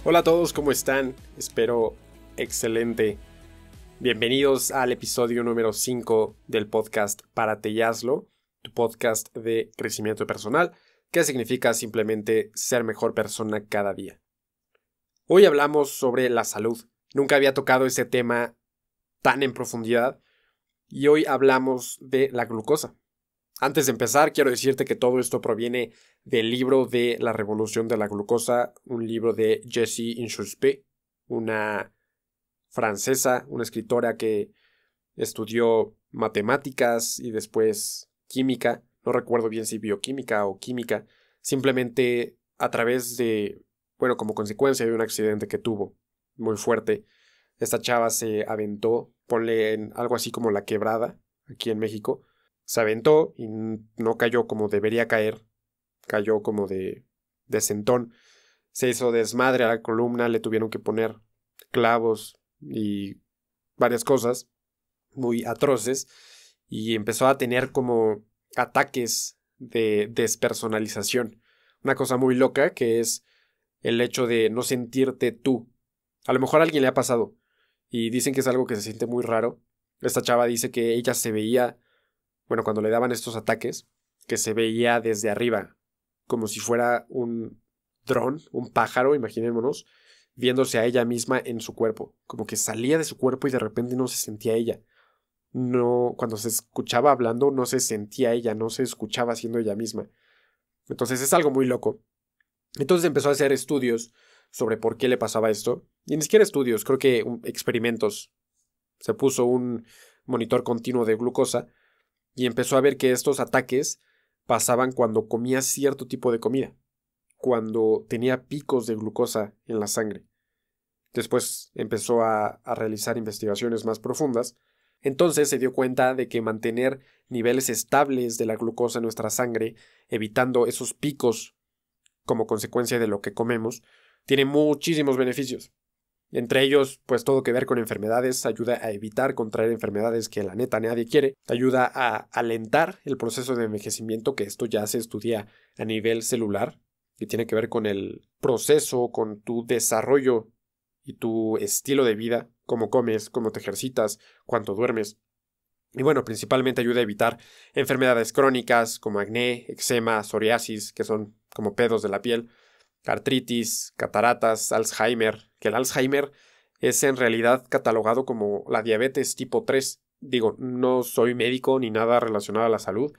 Hola a todos, ¿cómo están? Espero excelente. Bienvenidos al episodio número 5 del podcast Párate y Hazlo, tu podcast de crecimiento personal, que significa simplemente ser mejor persona cada día. Hoy hablamos sobre la salud. Nunca había tocado ese tema tan en profundidad y hoy hablamos de la glucosa. Antes de empezar, quiero decirte que todo esto proviene del libro de La Revolución de la Glucosa, un libro de Jessie Inchauspé, una francesa, una escritora que estudió matemáticas y después química, no recuerdo bien si bioquímica o química, simplemente a través de, como consecuencia de un accidente que tuvo muy fuerte, esta chava se aventó, ponle en algo así como la quebrada, aquí en México. Se aventó y no cayó como debería caer. Cayó como de sentón. Se hizo desmadre a la columna. Le tuvieron que poner clavos y varias cosas muy atroces. Y empezó a tener como ataques de despersonalización. Una cosa muy loca que es el hecho de no sentirte tú. A lo mejor a alguien le ha pasado. Y dicen que es algo que se siente muy raro. Esta chava dice que ella se veía, cuando le daban estos ataques, que se veía desde arriba, como si fuera un dron, un pájaro, imaginémonos, viéndose a ella misma en su cuerpo, como que salía de su cuerpo y de repente no se sentía ella. No, cuando se escuchaba hablando, no se sentía ella, no se escuchaba siendo ella misma. Entonces es algo muy loco. Entonces empezó a hacer estudios sobre por qué le pasaba esto, y ni siquiera estudios, creo que experimentos. Se puso un monitor continuo de glucosa y empezó a ver que estos ataques pasaban cuando comía cierto tipo de comida, cuando tenía picos de glucosa en la sangre. Después empezó a realizar investigaciones más profundas. Entonces se dio cuenta de que mantener niveles estables de la glucosa en nuestra sangre, evitando esos picos como consecuencia de lo que comemos, tiene muchísimos beneficios. Entre ellos, pues todo que ver con enfermedades, ayuda a evitar contraer enfermedades que la neta nadie quiere, ayuda a alentar el proceso de envejecimiento, que esto ya se estudia a nivel celular, que tiene que ver con el proceso, con tu desarrollo y tu estilo de vida, cómo comes, cómo te ejercitas, cuánto duermes. Y principalmente ayuda a evitar enfermedades crónicas como acné, eczema, psoriasis, que son como pedos de la piel, artritis, cataratas, Alzheimer, que el Alzheimer es en realidad catalogado como la diabetes tipo 3. Digo, no soy médico ni nada relacionado a la salud,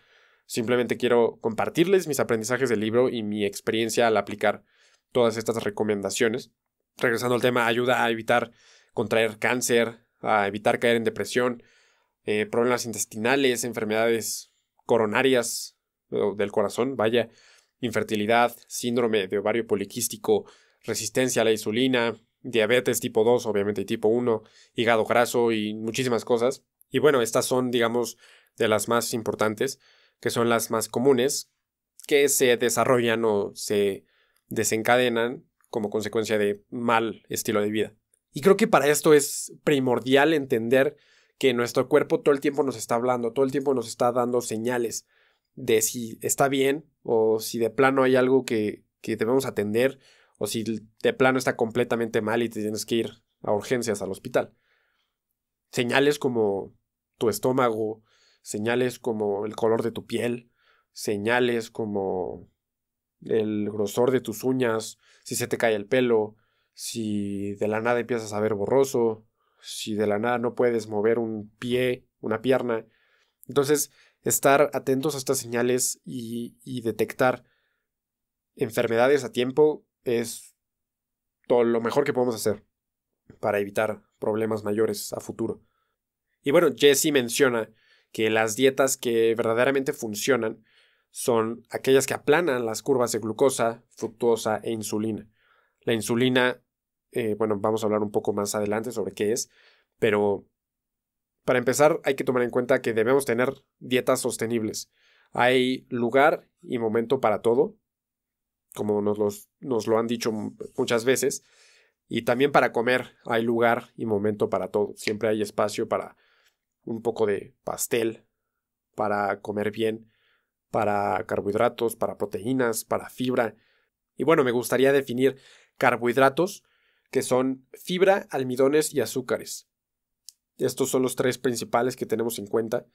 simplemente quiero compartirles mis aprendizajes del libro y mi experiencia al aplicar todas estas recomendaciones. Regresando al tema, ayuda a evitar contraer cáncer, a evitar caer en depresión, problemas intestinales, enfermedades coronarias del corazón, infertilidad, síndrome de ovario poliquístico, resistencia a la insulina, diabetes tipo 2, obviamente, y tipo 1, hígado graso y muchísimas cosas. Y estas son, digamos, de las más importantes, que son las más comunes, que se desarrollan o se desencadenan como consecuencia de mal estilo de vida. Y creo que para esto es primordial entender que nuestro cuerpo todo el tiempo nos está hablando, todo el tiempo nos está dando señales de si está bien o si de plano hay algo que debemos atender o si de plano está completamente mal y te tienes que ir a urgencias al hospital. Señales como tu estómago, señales como el color de tu piel, señales como el grosor de tus uñas, si se te cae el pelo, si de la nada empiezas a ver borroso, si de la nada no puedes mover un pie, una pierna. Entonces, estar atentos a estas señales y detectar enfermedades a tiempo es todo lo mejor que podemos hacer para evitar problemas mayores a futuro. Y Jessie menciona que las dietas que verdaderamente funcionan son aquellas que aplanan las curvas de glucosa, fructosa e insulina. La insulina, vamos a hablar un poco más adelante sobre qué es, pero para empezar hay que tomar en cuenta que debemos tener dietas sostenibles. Hay lugar y momento para todo, como nos lo han dicho muchas veces, y también para comer hay lugar y momento para todo. Siempre hay espacio para un poco de pastel, para comer bien, para carbohidratos, para proteínas, para fibra. Y me gustaría definir carbohidratos que son fibra, almidones y azúcares. Estos son los tres principales que tenemos en cuenta.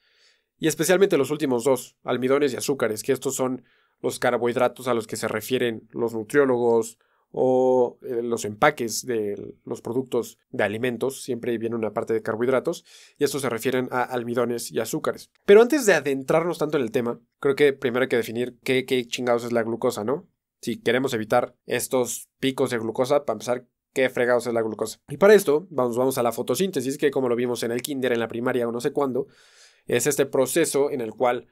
Y especialmente los últimos dos, almidones y azúcares, que estos son los carbohidratos a los que se refieren los nutriólogos o los empaques de los productos de alimentos. Siempre viene una parte de carbohidratos y estos se refieren a almidones y azúcares. Pero antes de adentrarnos tanto en el tema, creo que primero hay que definir qué chingados es la glucosa, ¿no? Si queremos evitar estos picos de glucosa, para empezar, ¿qué fregados es la glucosa? Y para esto vamos a la fotosíntesis, que como lo vimos en el kinder, en la primaria o no sé cuándo, es este proceso en el cual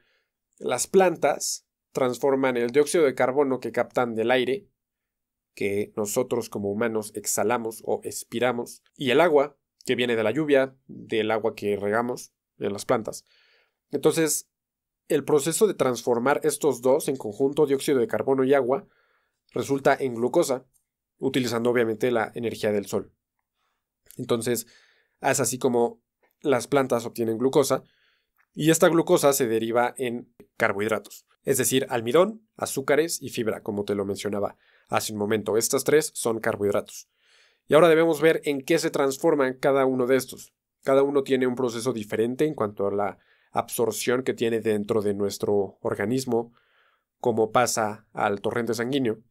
las plantas transforman el dióxido de carbono que captan del aire, que nosotros como humanos exhalamos o expiramos, y el agua, que viene de la lluvia, del agua que regamos en las plantas. Entonces, el proceso de transformar estos dos en conjunto, dióxido de carbono y agua, resulta en glucosa, utilizando obviamente la energía del sol. Entonces, es así como las plantas obtienen glucosa, y esta glucosa se deriva en carbohidratos, es decir, almidón, azúcares y fibra, como te lo mencionaba hace un momento. Estas tres son carbohidratos. Y ahora debemos ver en qué se transforman cada uno de estos. Cada uno tiene un proceso diferente en cuanto a la absorción que tiene dentro de nuestro organismo, como pasa al torrente sanguíneo.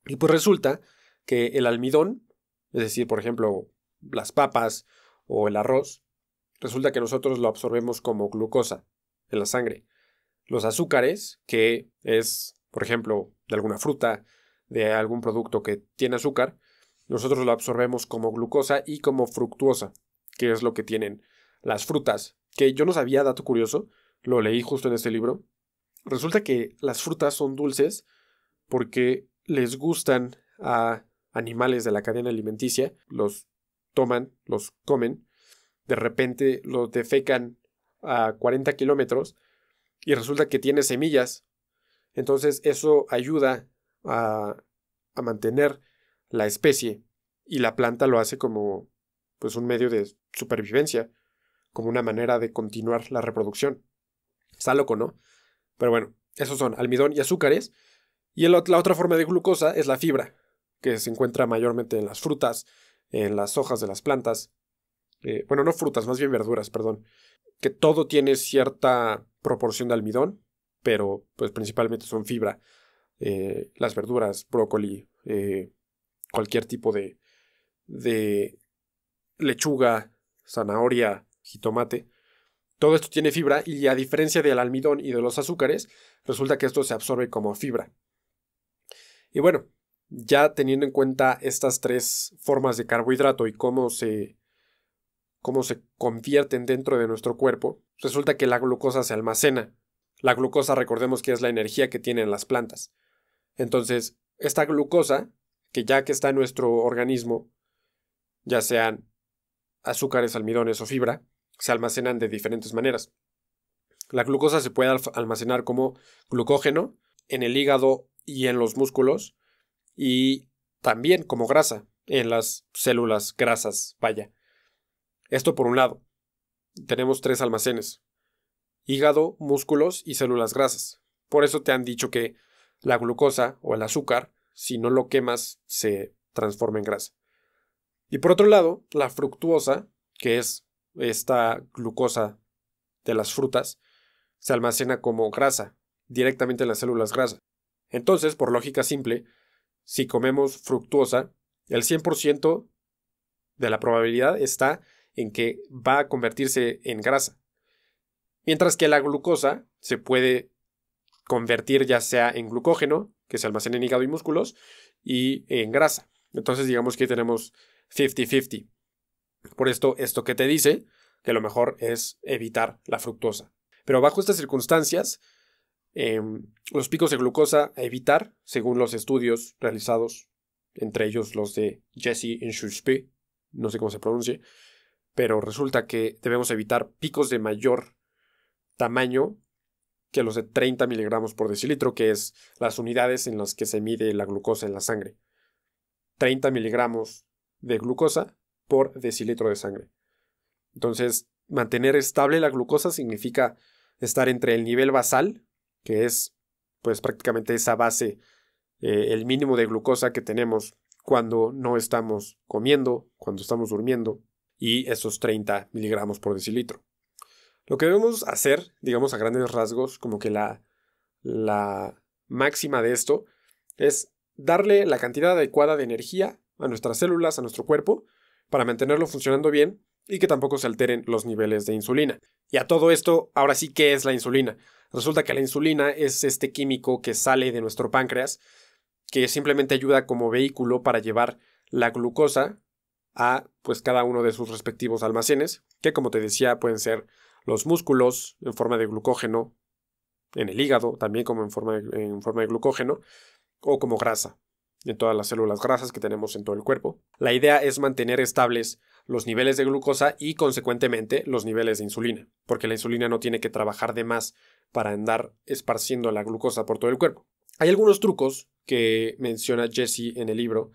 Y pues resulta que el almidón, es decir, por ejemplo, las papas o el arroz, resulta que nosotros lo absorbemos como glucosa en la sangre. Los azúcares, que es, por ejemplo, de alguna fruta, de algún producto que tiene azúcar, nosotros lo absorbemos como glucosa y como fructuosa, que es lo que tienen las frutas. Que yo no sabía, dato curioso, lo leí justo en este libro. Resulta que las frutas son dulces porque les gustan a animales de la cadena alimenticia, los toman, los comen, de repente los defecan a 40 kilómetros y resulta que tiene semillas. Entonces eso ayuda a mantener la especie y la planta lo hace como pues un medio de supervivencia, como una manera de continuar la reproducción. Está loco, ¿no? Pero bueno, esos son almidón y azúcares. Y la otra forma de glucosa es la fibra, que se encuentra mayormente en las frutas, en las hojas de las plantas. Bueno, no frutas, más bien verduras, perdón. Que todo tiene cierta proporción de almidón, pero pues principalmente son fibra. Las verduras, brócoli, cualquier tipo de lechuga, zanahoria, jitomate. Todo esto tiene fibra y a diferencia del almidón y de los azúcares, resulta que esto se absorbe como fibra. Y bueno, ya teniendo en cuenta estas tres formas de carbohidrato y cómo se convierten dentro de nuestro cuerpo, resulta que la glucosa se almacena. La glucosa, recordemos que es la energía que tienen las plantas. Entonces, esta glucosa, que está en nuestro organismo, ya sean azúcares, almidones o fibra, se almacenan de diferentes maneras. La glucosa se puede almacenar como glucógeno en el hígado y en los músculos, y también como grasa en las células grasas, vaya. Esto por un lado. Tenemos tres almacenes: hígado, músculos y células grasas. Por eso te han dicho que la glucosa o el azúcar, si no lo quemas, se transforma en grasa. Y por otro lado, la fructuosa, que es esta glucosa de las frutas, se almacena como grasa, directamente en las células grasas. Entonces, por lógica simple, si comemos fructuosa, el 100% de la probabilidad está en que va a convertirse en grasa. Mientras que la glucosa se puede convertir ya sea en glucógeno, que se almacena en hígado y músculos, y en grasa. Entonces digamos que tenemos 50-50. Por esto que te dice que lo mejor es evitar la fructosa. Pero bajo estas circunstancias, los picos de glucosa a evitar, según los estudios realizados, entre ellos los de Jesse Inchauspé, no sé cómo se pronuncie, pero resulta que debemos evitar picos de mayor tamaño que los de 30 miligramos por decilitro, que es las unidades en las que se mide la glucosa en la sangre. 30 miligramos de glucosa por decilitro de sangre. Entonces, mantener estable la glucosa significa estar entre el nivel basal, que es pues prácticamente esa base, el mínimo de glucosa que tenemos cuando no estamos comiendo, cuando estamos durmiendo, y esos 30 miligramos por decilitro. Lo que debemos hacer, digamos a grandes rasgos, como que la máxima de esto, es darle la cantidad adecuada de energía a nuestras células, a nuestro cuerpo, para mantenerlo funcionando bien y que tampoco se alteren los niveles de insulina. Y a todo esto, ahora sí, ¿qué es la insulina? Resulta que la insulina es este químico que sale de nuestro páncreas, que simplemente ayuda como vehículo para llevar la glucosa a pues cada uno de sus respectivos almacenes, que como te decía pueden ser los músculos en forma de glucógeno, en el hígado también como en forma de glucógeno, o como grasa en todas las células grasas que tenemos en todo el cuerpo. La idea es mantener estables los niveles de glucosa y consecuentemente los niveles de insulina, porque la insulina no tiene que trabajar de más para andar esparciendo la glucosa por todo el cuerpo. Hay algunos trucos que menciona Jesse en el libro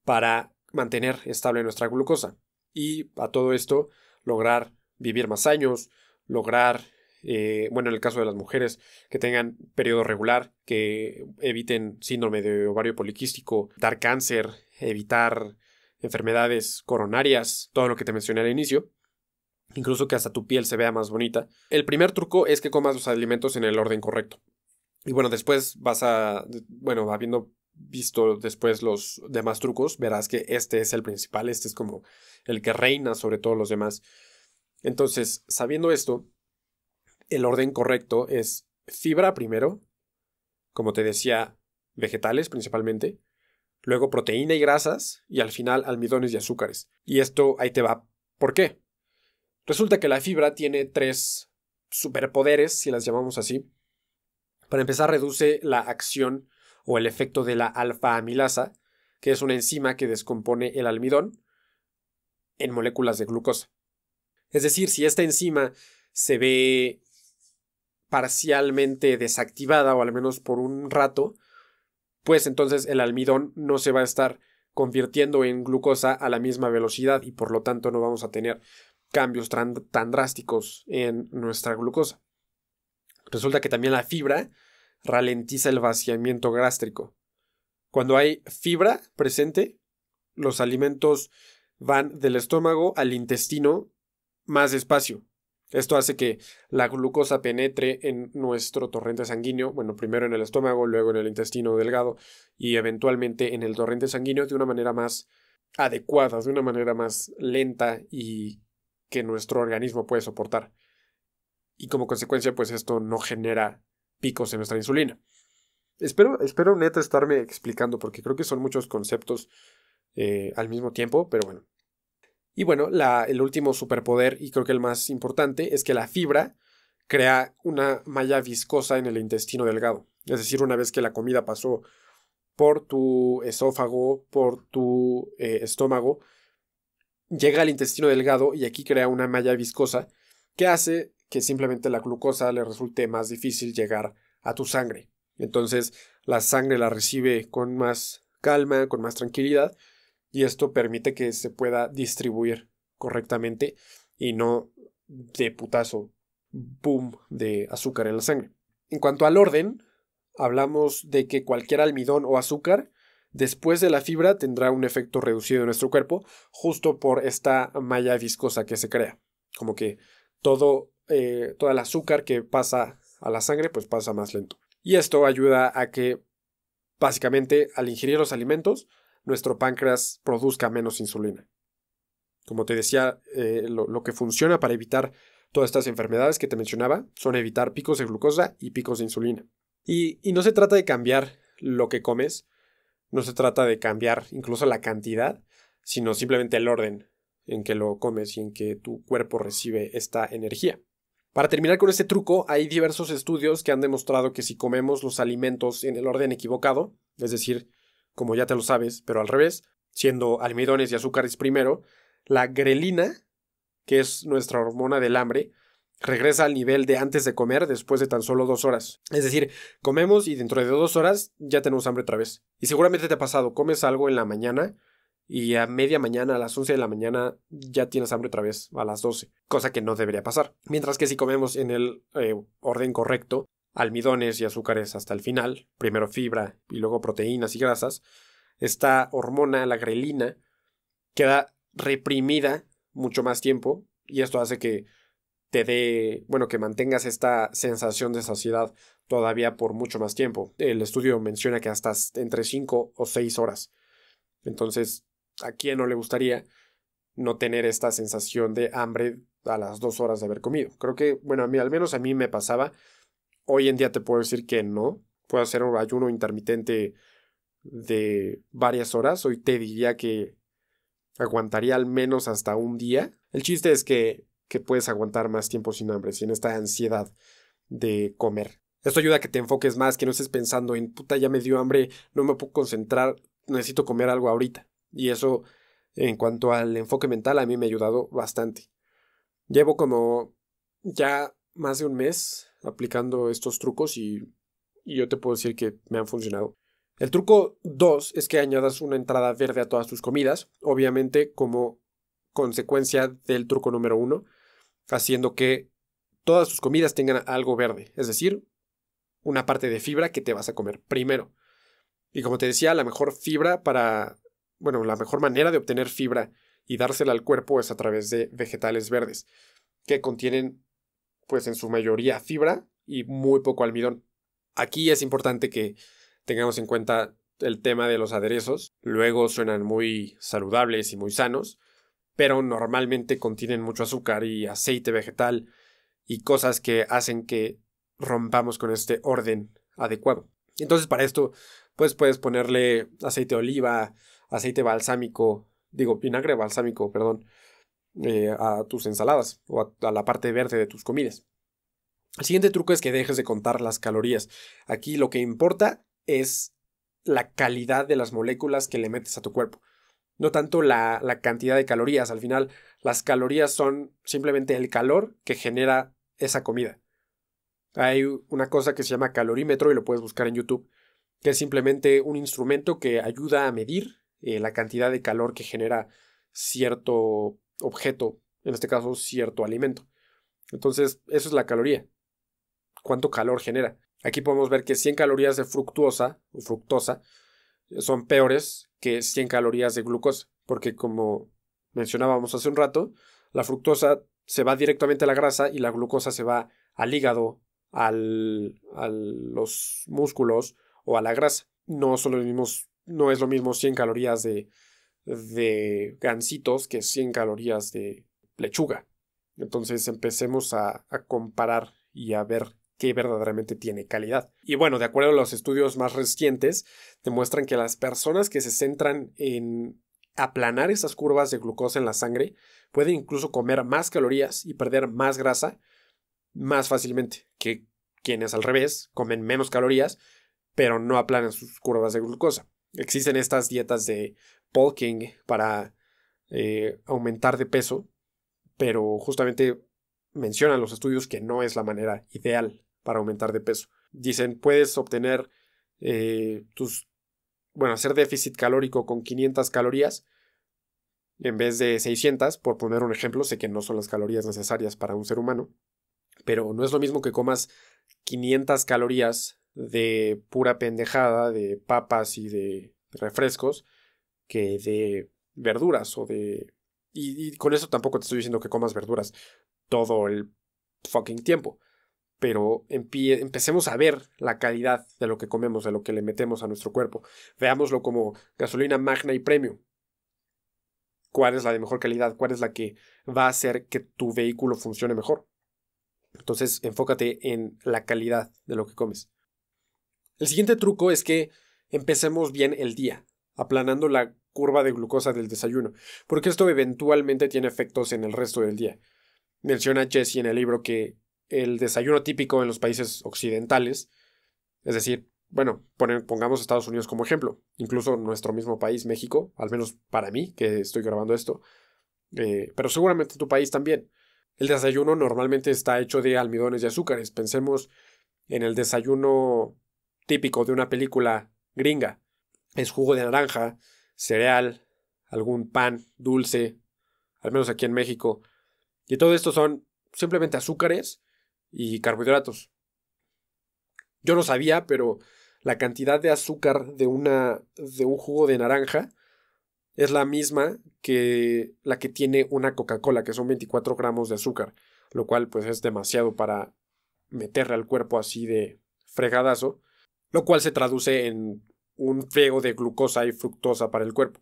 para mantener estable nuestra glucosa y a todo esto lograr vivir más años, lograr, en el caso de las mujeres, que tengan periodo regular, que eviten síndrome de ovario poliquístico, dar cáncer, evitar enfermedades coronarias, todo lo que te mencioné al inicio, incluso que hasta tu piel se vea más bonita. El primer truco es que comas los alimentos en el orden correcto. Y después habiendo visto después los demás trucos, verás que este es el principal, este es como el que reina sobre todos los demás. Entonces, sabiendo esto, el orden correcto es fibra primero, como te decía, vegetales principalmente, luego proteína y grasas, y al final almidones y azúcares. Y esto ahí te va. ¿Por qué? Resulta que la fibra tiene 3 superpoderes, si las llamamos así. Para empezar, reduce la acción o el efecto de la alfa-amilasa, que es una enzima que descompone el almidón en moléculas de glucosa. Es decir, si esta enzima se ve parcialmente desactivada, o al menos por un rato, pues entonces el almidón no se va a estar convirtiendo en glucosa a la misma velocidad y por lo tanto no vamos a tener cambios tan drásticos en nuestra glucosa. Resulta que también la fibra ralentiza el vaciamiento gástrico. Cuando hay fibra presente, los alimentos van del estómago al intestino más despacio. Esto hace que la glucosa penetre en nuestro torrente sanguíneo, primero en el estómago, luego en el intestino delgado y eventualmente en el torrente sanguíneo de una manera más adecuada, de una manera más lenta y que nuestro organismo puede soportar. Y como consecuencia, pues esto no genera picos en nuestra insulina. Espero neta estarme explicando porque creo que son muchos conceptos al mismo tiempo, pero bueno. Y el último superpoder, y creo que el más importante, es que la fibra crea una malla viscosa en el intestino delgado. Es decir, una vez que la comida pasó por tu esófago, por tu estómago, llega al intestino delgado y aquí crea una malla viscosa que hace que simplemente la glucosa le resulte más difícil llegar a tu sangre. Entonces, la sangre la recibe con más calma, con más tranquilidad, y esto permite que se pueda distribuir correctamente y no de putazo, boom, de azúcar en la sangre. En cuanto al orden, hablamos de que cualquier almidón o azúcar después de la fibra tendrá un efecto reducido en nuestro cuerpo justo por esta malla viscosa que se crea. Como que todo el azúcar que pasa a la sangre pues pasa más lento. Y esto ayuda a que básicamente al ingerir los alimentos nuestro páncreas produzca menos insulina. Como te decía, lo que funciona para evitar todas estas enfermedades que te mencionaba son evitar picos de glucosa y picos de insulina. Y no se trata de cambiar lo que comes, no se trata de cambiar incluso la cantidad, sino simplemente el orden en que lo comes y en que tu cuerpo recibe esta energía. Para terminar con este truco, hay diversos estudios que han demostrado que si comemos los alimentos en el orden equivocado, es decir, como ya te lo sabes, pero al revés, siendo almidones y azúcares primero, la grelina, que es nuestra hormona del hambre, regresa al nivel de antes de comer después de tan solo 2 horas. Es decir, comemos y dentro de 2 horas ya tenemos hambre otra vez. Y seguramente te ha pasado, comes algo en la mañana y a media mañana, a las 11 de la mañana, ya tienes hambre otra vez, a las 12, cosa que no debería pasar. Mientras que si comemos en el orden correcto, almidones y azúcares hasta el final, primero fibra y luego proteínas y grasas, esta hormona, la grelina, queda reprimida mucho más tiempo y esto hace que te dé, bueno, que mantengas esta sensación de saciedad todavía por mucho más tiempo. El estudio menciona que hasta entre 5 o 6 horas. Entonces, ¿a quién no le gustaría no tener esta sensación de hambre a las 2 horas de haber comido? Creo que, bueno, al menos a mí me pasaba. Hoy en día te puedo decir que no. Puedo hacer un ayuno intermitente de varias horas. Hoy te diría que aguantaría al menos hasta un día. El chiste es que puedes aguantar más tiempo sin hambre, sin esta ansiedad de comer. Esto ayuda a que te enfoques más, que no estés pensando en puta, ya me dio hambre, no me puedo concentrar, necesito comer algo ahorita. Y eso, en cuanto al enfoque mental, a mí me ha ayudado bastante. Llevo como ya más de un mes aplicando estos trucos y yo te puedo decir que me han funcionado. El truco 2 es que añadas una entrada verde a todas tus comidas, obviamente como consecuencia del truco número 1, haciendo que todas tus comidas tengan algo verde, es decir, una parte de fibra que te vas a comer primero. Y como te decía, la mejor la mejor manera de obtener fibra y dársela al cuerpo es a través de vegetales verdes, que contienen, pues en su mayoría, fibra y muy poco almidón. Aquí es importante que tengamos en cuenta el tema de los aderezos. Luego suenan muy saludables y muy sanos, pero normalmente contienen mucho azúcar y aceite vegetal y cosas que hacen que rompamos con este orden adecuado. Entonces, para esto, pues puedes ponerle aceite de oliva, aceite balsámico, vinagre balsámico, perdón, a tus ensaladas o a la parte verde de tus comidas. El siguiente truco es que dejes de contar las calorías. Aquí lo que importa es la calidad de las moléculas que le metes a tu cuerpo. No tanto la cantidad de calorías. Al final, las calorías son simplemente el calor que genera esa comida. Hay una cosa que se llama calorímetro y lo puedes buscar en YouTube, que es simplemente un instrumento que ayuda a medir la cantidad de calor que genera cierto objeto, en este caso cierto alimento. Entonces, eso es la caloría. ¿Cuánto calor genera? Aquí podemos ver que 100 calorías de fructosa son peores que 100 calorías de glucosa, porque como mencionábamos hace un rato, la fructosa se va directamente a la grasa y la glucosa se va al hígado, a los músculos o a la grasa. No es lo mismo 100 calorías de gansitos que 100 calorías de lechuga. Entonces empecemos a comparar y a ver qué verdaderamente tiene calidad. Y bueno, de acuerdo a los estudios más recientes, demuestran que las personas que se centran en aplanar esas curvas de glucosa en la sangre pueden incluso comer más calorías y perder más grasa más fácilmente que quienes al revés comen menos calorías pero no aplanan sus curvas de glucosa. Existen estas dietas de bulking para aumentar de peso, pero justamente mencionan los estudios que no es la manera ideal para aumentar de peso. Dicen, puedes obtener hacer déficit calórico con 500 calorías en vez de 600, por poner un ejemplo. Sé que no son las calorías necesarias para un ser humano, pero no es lo mismo que comas 500 calorías de pura pendejada, de papas y de refrescos, que de verduras y con eso tampoco te estoy diciendo que comas verduras todo el fucking tiempo, pero empecemos a ver la calidad de lo que comemos, de lo que le metemos a nuestro cuerpo. Veámoslo como gasolina magna y premium. ¿Cuál es la de mejor calidad? ¿Cuál es la que va a hacer que tu vehículo funcione mejor? Entonces, enfócate en la calidad de lo que comes. El siguiente truco es que empecemos bien el día, aplanando la curva de glucosa del desayuno, porque esto eventualmente tiene efectos en el resto del día. Menciona Jesse en el libro que el desayuno típico en los países occidentales, es decir, pongamos Estados Unidos como ejemplo, incluso nuestro mismo país, México, al menos para mí, que estoy grabando esto, pero seguramente en tu país también. El desayuno normalmente está hecho de almidones y azúcares. Pensemos en el desayuno típico de una película gringa. Es jugo de naranja, cereal, algún pan dulce, al menos aquí en México. Y todo esto son simplemente azúcares y carbohidratos. Yo no sabía, pero La cantidad de azúcar de un jugo de naranja es la misma que la que tiene una Coca-Cola, que son 24 gramos de azúcar, lo cual pues es demasiado para meterle al cuerpo así de fregadazo, lo cual se traduce en un friego de glucosa y fructosa para el cuerpo.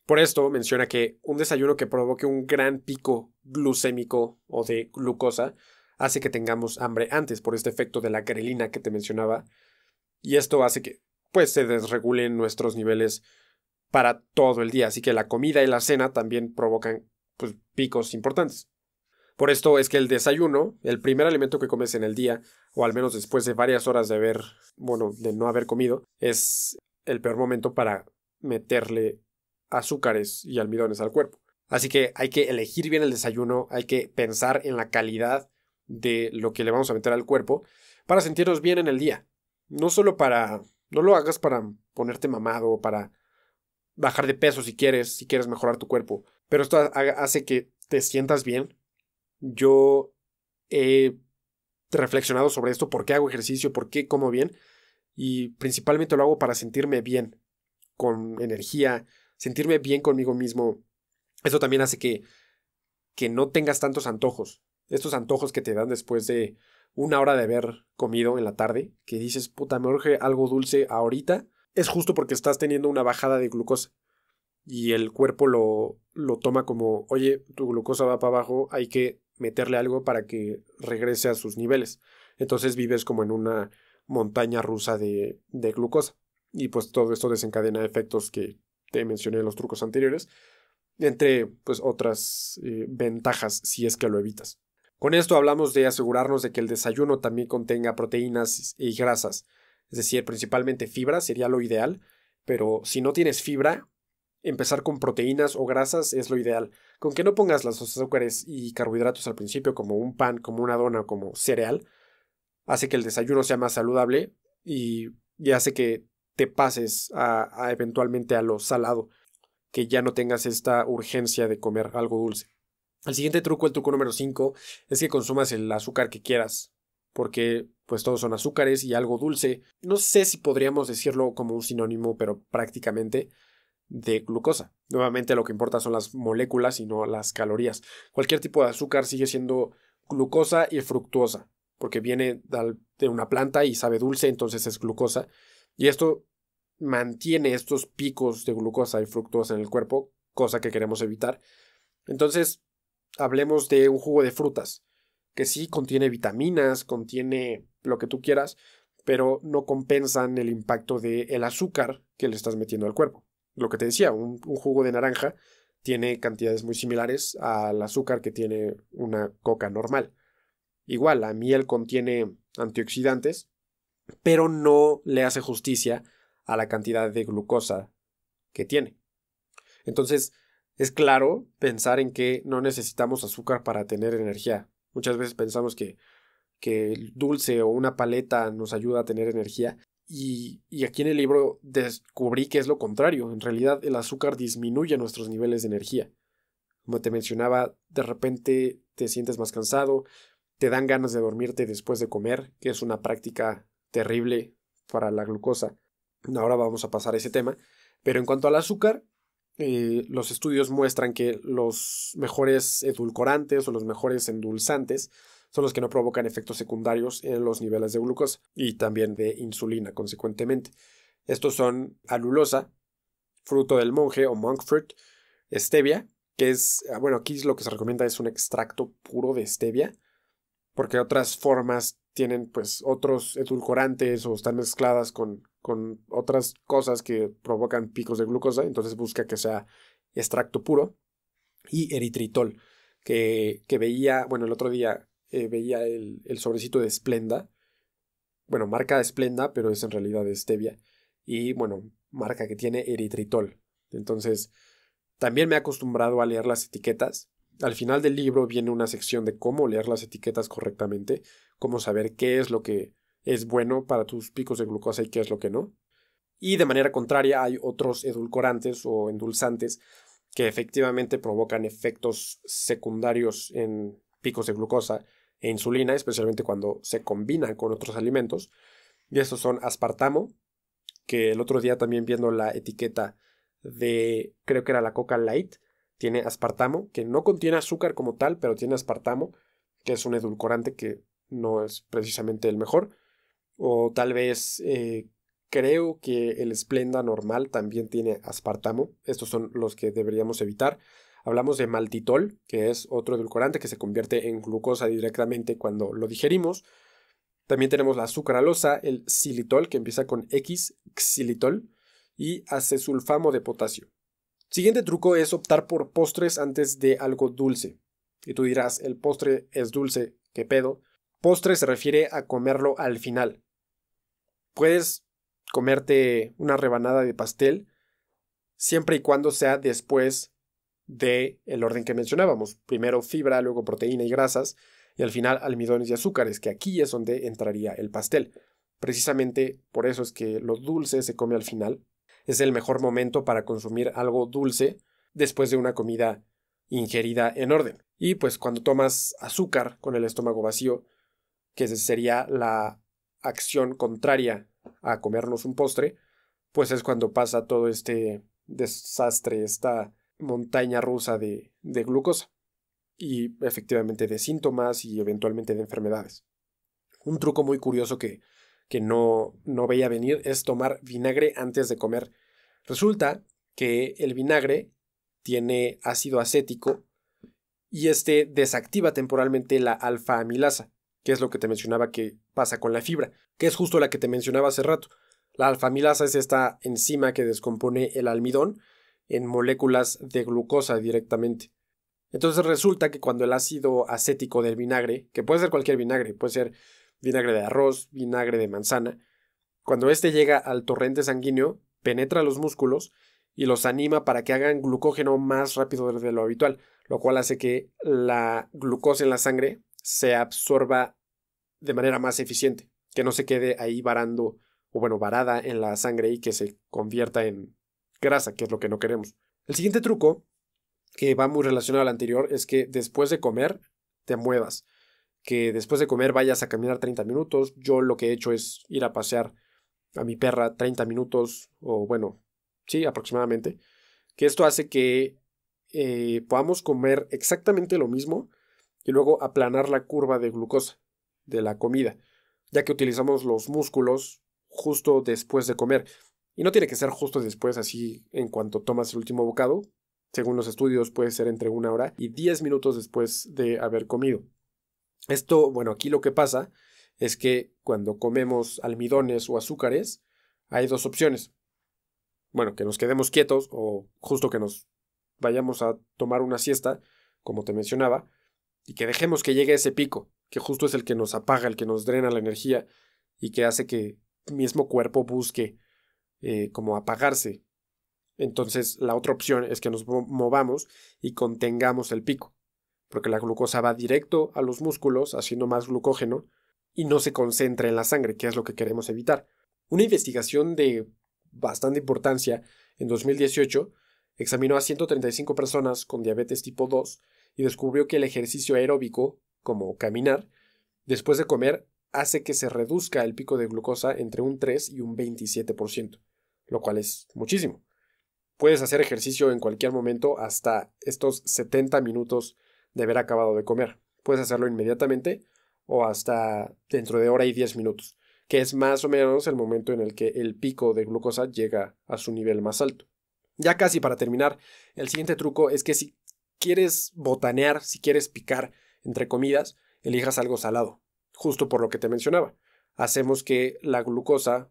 Por esto menciona que un desayuno que provoque un gran pico glucémico o de glucosa hace que tengamos hambre antes por este efecto de la grelina que te mencionaba, y esto hace que pues se desregulen nuestros niveles para todo el día, así que la comida y la cena también provocan pues picos importantes. Por esto es que el desayuno, el primer alimento que comes en el día, o al menos después de varias horas de no haber comido, es el peor momento para meterle azúcares y almidones al cuerpo. Así que hay que elegir bien el desayuno, hay que pensar en la calidad de lo que le vamos a meter al cuerpo para sentirnos bien en el día. No lo hagas para ponerte mamado o para bajar de peso si quieres mejorar tu cuerpo, pero esto hace que te sientas bien. Yo he reflexionado sobre esto, por qué hago ejercicio, por qué como bien, y principalmente lo hago para sentirme bien, con energía, sentirme bien conmigo mismo. Eso también hace que no tengas tantos antojos. Estos antojos que te dan después de una hora de haber comido en la tarde, que dices, puta, me urge algo dulce ahorita, es justo porque estás teniendo una bajada de glucosa. Y el cuerpo lo toma como, oye, tu glucosa va para abajo, hay que meterle algo para que regrese a sus niveles. Entonces vives como en una montaña rusa de glucosa. Y pues todo esto desencadena efectos que te mencioné en los trucos anteriores, entre pues otras ventajas si es que lo evitas. Con esto hablamos de asegurarnos de que el desayuno también contenga proteínas y grasas, es decir, principalmente fibra sería lo ideal, pero si no tienes fibra, empezar con proteínas o grasas es lo ideal. Con que no pongas los azúcares y carbohidratos al principio como un pan, como una dona o como cereal, hace que el desayuno sea más saludable y hace que te pases eventualmente a lo salado, que ya no tengas esta urgencia de comer algo dulce. El siguiente truco, el truco número 5, es que consumas el azúcar que quieras, porque pues todos son azúcares y algo dulce. No sé si podríamos decirlo como un sinónimo, pero prácticamente de glucosa. Nuevamente lo que importa son las moléculas y no las calorías. Cualquier tipo de azúcar sigue siendo glucosa y fructuosa, porque viene de una planta y sabe dulce, entonces es glucosa. Y esto mantiene estos picos de glucosa y fructosa en el cuerpo, cosa que queremos evitar. Entonces, hablemos de un jugo de frutas, que sí contiene vitaminas, contiene lo que tú quieras, pero no compensan el impacto del azúcar que le estás metiendo al cuerpo. Lo que te decía, un jugo de naranja tiene cantidades muy similares al azúcar que tiene una coca normal. Igual, la miel contiene antioxidantes, pero no le hace justicia a la cantidad de glucosa que tiene. Entonces, es claro pensar en que no necesitamos azúcar para tener energía. Muchas veces pensamos que el dulce o una paleta nos ayuda a tener energía. Y aquí en el libro descubrí que es lo contrario. En realidad el azúcar disminuye nuestros niveles de energía. Como te mencionaba, de repente te sientes más cansado, te dan ganas de dormirte después de comer, que es una práctica terrible para la glucosa. Ahora vamos a pasar a ese tema. Pero en cuanto al azúcar, los estudios muestran que los mejores edulcorantes o los mejores endulzantes son los que no provocan efectos secundarios en los niveles de glucosa y también de insulina, consecuentemente. Estos son alulosa, fruto del monje o monk fruit, stevia, que es, bueno, aquí lo que se recomienda es un extracto puro de stevia, porque otras formas tienen pues otros edulcorantes o están mezcladas con otras cosas que provocan picos de glucosa, entonces busca que sea extracto puro. Y eritritol, que veía, bueno, el otro día veía el sobrecito de Splenda, bueno, marca Splenda, pero es en realidad de stevia, y bueno, marca que tiene eritritol. Entonces, también me he acostumbrado a leer las etiquetas. Al final del libro viene una sección de cómo leer las etiquetas correctamente, cómo saber qué es lo que es bueno para tus picos de glucosa y qué es lo que no. Y de manera contraria hay otros edulcorantes o endulzantes que efectivamente provocan efectos secundarios en picos de glucosa e insulina, especialmente cuando se combinan con otros alimentos. Y estos son aspartamo, que el otro día también viendo la etiqueta de, creo que era la Coca Light, tiene aspartamo, que no contiene azúcar como tal, pero tiene aspartamo, que es un edulcorante que no es precisamente el mejor. O tal vez creo que el Splenda normal también tiene aspartamo. Estos son los que deberíamos evitar. Hablamos de maltitol, que es otro edulcorante que se convierte en glucosa directamente cuando lo digerimos. También tenemos la sucralosa, el xilitol, que empieza con X, xilitol, y acesulfamo de potasio. Siguiente truco es optar por postres antes de algo dulce. Y tú dirás, el postre es dulce, ¿qué pedo? Postre se refiere a comerlo al final. Puedes comerte una rebanada de pastel siempre y cuando sea después del orden que mencionábamos. Primero fibra, luego proteína y grasas, y al final almidones y azúcares, que aquí es donde entraría el pastel. Precisamente por eso es que lo dulce se come al final. Es el mejor momento para consumir algo dulce después de una comida ingerida en orden. Y pues cuando tomas azúcar con el estómago vacío, que sería la acción contraria a comernos un postre, pues es cuando pasa todo este desastre, esta montaña rusa de glucosa y efectivamente de síntomas y eventualmente de enfermedades. Un truco muy curioso que no veía venir es tomar vinagre antes de comer. Resulta que el vinagre tiene ácido acético y este desactiva temporalmente la alfa-amilasa, que es lo que te mencionaba que pasa con la fibra, que es justo la que te mencionaba hace rato. La alfa-amilasa es esta enzima que descompone el almidón en moléculas de glucosa directamente. Entonces resulta que cuando el ácido acético del vinagre, que puede ser cualquier vinagre, puede ser vinagre de arroz, vinagre de manzana, cuando este llega al torrente sanguíneo, penetra los músculos y los anima para que hagan glucógeno más rápido de lo habitual, lo cual hace que la glucosa en la sangre se absorba de manera más eficiente, que no se quede ahí varando, o bueno, varada en la sangre y que se convierta en grasa, que es lo que no queremos. El siguiente truco, que va muy relacionado al anterior, es que después de comer te muevas, que después de comer vayas a caminar 30 minutos. Yo lo que he hecho es ir a pasear a mi perra 30 minutos, o bueno, sí, aproximadamente, que esto hace que podamos comer exactamente lo mismo y luego aplanar la curva de glucosa de la comida, ya que utilizamos los músculos justo después de comer. Y no tiene que ser justo después, así en cuanto tomas el último bocado. Según los estudios puede ser entre 1 hora y 10 minutos después de haber comido. Esto, bueno, aquí lo que pasa es que cuando comemos almidones o azúcares hay dos opciones. Bueno, que nos quedemos quietos o justo que nos vayamos a tomar una siesta, como te mencionaba, y que dejemos que llegue ese pico, que justo es el que nos apaga, el que nos drena la energía y que hace que el mismo cuerpo busque como apagarse. Entonces la otra opción es que nos movamos y contengamos el pico, porque la glucosa va directo a los músculos haciendo más glucógeno y no se concentra en la sangre, que es lo que queremos evitar. Una investigación de bastante importancia en 2018 examinó a 135 personas con diabetes tipo 2 y descubrió que el ejercicio aeróbico, como caminar, después de comer, hace que se reduzca el pico de glucosa entre un 3 y un 27%, lo cual es muchísimo. Puedes hacer ejercicio en cualquier momento hasta estos 70 minutos de haber acabado de comer. Puedes hacerlo inmediatamente o hasta dentro de hora y 10 minutos, que es más o menos el momento en el que el pico de glucosa llega a su nivel más alto. Ya casi para terminar, el siguiente truco es que si quieres botanear, si quieres picar entre comidas, elijas algo salado, justo por lo que te mencionaba. Hacemos que la glucosa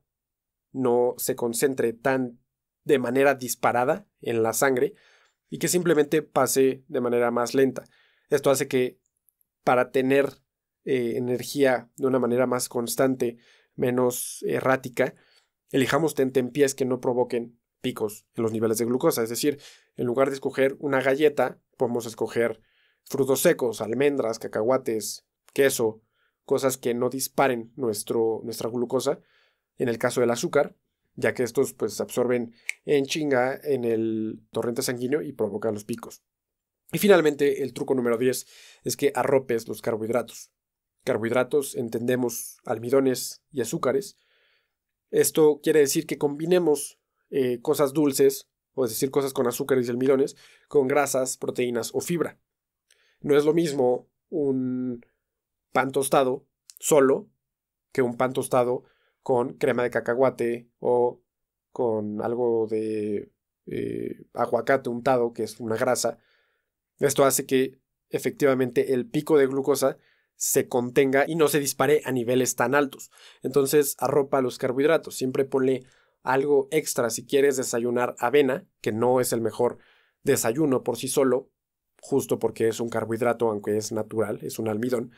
no se concentre tan de manera disparada en la sangre y que simplemente pase de manera más lenta. Esto hace que para tener energía de una manera más constante, menos errática, elijamos tentempiés que no provoquen picos en los niveles de glucosa. Es decir, en lugar de escoger una galleta, podemos escoger frutos secos, almendras, cacahuates, queso, cosas que no disparen nuestra glucosa. En el caso del azúcar, ya que estos pues absorben en chinga en el torrente sanguíneo y provocan los picos. Y finalmente, el truco número 10 es que arropes los carbohidratos. Carbohidratos entendemos almidones y azúcares, Esto quiere decir que combinemos cosas dulces, o es decir, cosas con azúcares y almidones, con grasas, proteínas o fibra. No es lo mismo un pan tostado solo que un pan tostado con crema de cacahuate o con algo de aguacate untado, que es una grasa. Esto hace que efectivamente el pico de glucosa se contenga y no se dispare a niveles tan altos. Entonces arropa los carbohidratos. Siempre ponle algo extra si quieres desayunar avena, que no es el mejor desayuno por sí solo, justo porque es un carbohidrato, aunque es natural, es un almidón.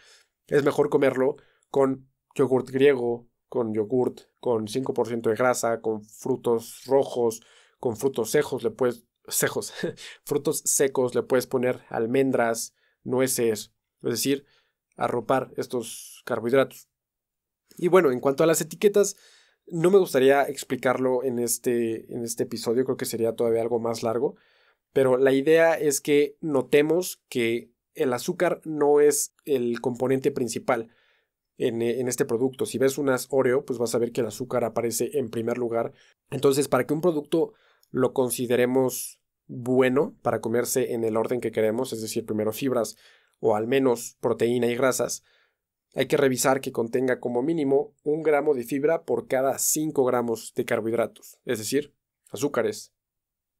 Es mejor comerlo con yogurt griego, con yogurt con 5% de grasa, con frutos rojos, con frutos frutos secos, le puedes poner almendras, nueces, es decir, arropar estos carbohidratos. Y bueno, en cuanto a las etiquetas, no me gustaría explicarlo en este episodio, creo que sería todavía algo más largo, pero la idea es que notemos que el azúcar no es el componente principal en este producto. Si ves unas Oreo, pues vas a ver que el azúcar aparece en primer lugar. Entonces, para que un producto lo consideremos bueno para comerse en el orden que queremos, es decir, primero fibras o al menos proteína y grasas, hay que revisar que contenga como mínimo 1 gramo de fibra por cada 5 gramos de carbohidratos, es decir, azúcares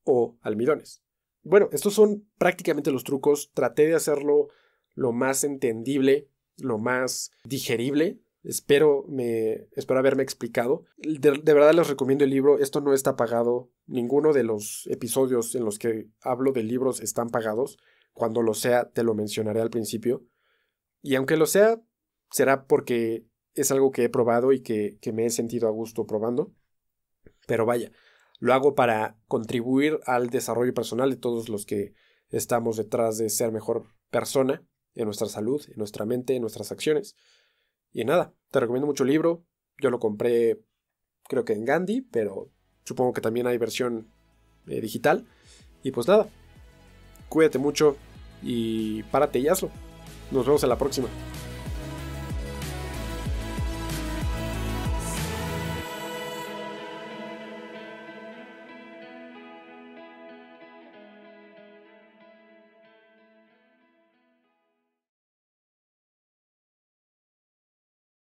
o almidones. Bueno, estos son prácticamente los trucos. Traté de hacerlo lo más entendible, lo más digerible. Espero haberme explicado. De verdad les recomiendo el libro. Esto no está pagado. Ninguno de los episodios en los que hablo de libros están pagados. Cuando lo sea, te lo mencionaré al principio. Y aunque lo sea, será porque es algo que he probado y que me he sentido a gusto probando. Pero vaya, lo hago para contribuir al desarrollo personal de todos los que estamos detrás de ser mejor persona en nuestra salud, en nuestra mente, en nuestras acciones. Y nada, te recomiendo mucho el libro. Yo lo compré creo que en Gandhi, pero supongo que también hay versión digital. Y pues nada, cuídate mucho y párate y hazlo. Nos vemos en la próxima.